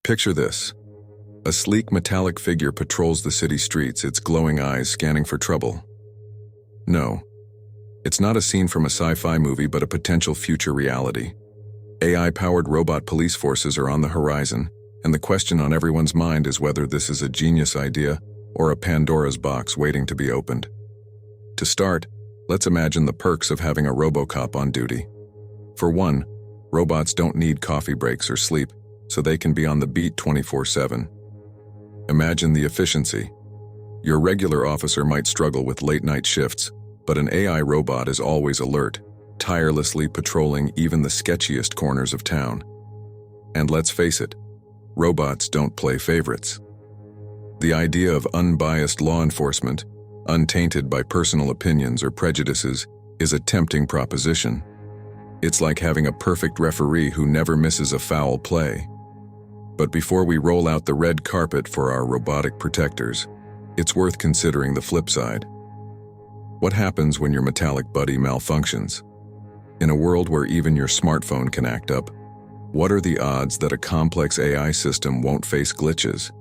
Picture this. A sleek metallic figure patrols the city streets, its glowing eyes scanning for trouble. No, it's not a scene from a sci-fi movie, but a potential future reality. AI-powered robot police forces are on the horizon, and the question on everyone's mind is whether this is a genius idea or a Pandora's box waiting to be opened. To start, let's imagine the perks of having a RoboCop on duty. For one, robots don't need coffee breaks or sleep, so they can be on the beat 24/7. Imagine the efficiency. Your regular officer might struggle with late-night shifts, but an AI robot is always alert, tirelessly patrolling even the sketchiest corners of town. And let's face it, robots don't play favorites. The idea of unbiased law enforcement, untainted by personal opinions or prejudices, is a tempting proposition. It's like having a perfect referee who never misses a foul play. But before we roll out the red carpet for our robotic protectors, it's worth considering the flip side. What happens when your metallic buddy malfunctions? In a world where even your smartphone can act up, what are the odds that a complex AI system won't face glitches?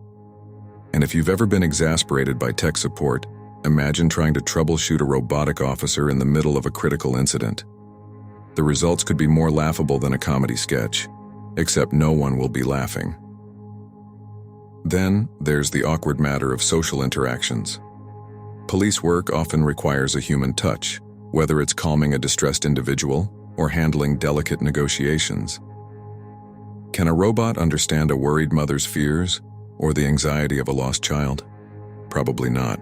And if you've ever been exasperated by tech support, imagine trying to troubleshoot a robotic officer in the middle of a critical incident. The results could be more laughable than a comedy sketch, except no one will be laughing. Then, there's the awkward matter of social interactions. Police work often requires a human touch, whether it's calming a distressed individual or handling delicate negotiations. Can a robot understand a worried mother's fears or the anxiety of a lost child? Probably not.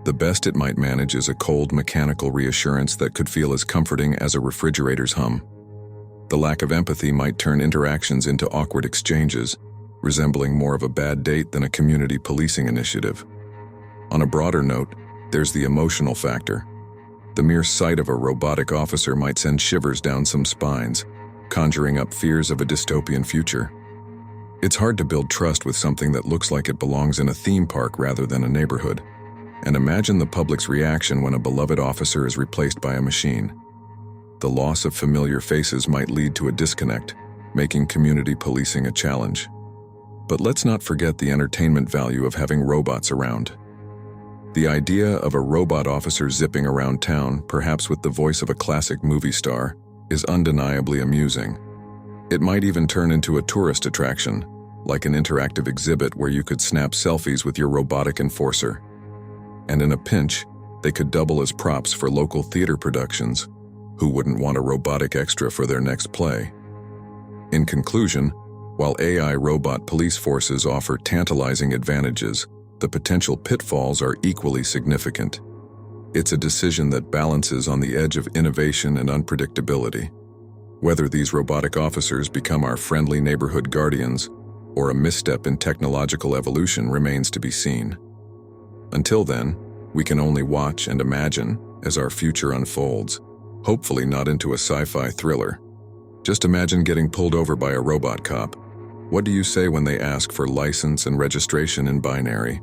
The best it might manage is a cold mechanical reassurance that could feel as comforting as a refrigerator's hum. The lack of empathy might turn interactions into awkward exchanges, resembling more of a bad date than a community policing initiative. On a broader note, there's the emotional factor. The mere sight of a robotic officer might send shivers down some spines, conjuring up fears of a dystopian future. It's hard to build trust with something that looks like it belongs in a theme park rather than a neighborhood. And imagine the public's reaction when a beloved officer is replaced by a machine. The loss of familiar faces might lead to a disconnect, making community policing a challenge. But let's not forget the entertainment value of having robots around. The idea of a robot officer zipping around town, perhaps with the voice of a classic movie star, is undeniably amusing. It might even turn into a tourist attraction, like an interactive exhibit where you could snap selfies with your robotic enforcer. And in a pinch, they could double as props for local theater productions. Who wouldn't want a robotic extra for their next play? In conclusion, while AI robot police forces offer tantalizing advantages, the potential pitfalls are equally significant. It's a decision that balances on the edge of innovation and unpredictability. Whether these robotic officers become our friendly neighborhood guardians or a misstep in technological evolution remains to be seen. Until then, we can only watch and imagine as our future unfolds, hopefully not into a sci-fi thriller. Just imagine getting pulled over by a robot cop. What do you say when they ask for license and registration in binary?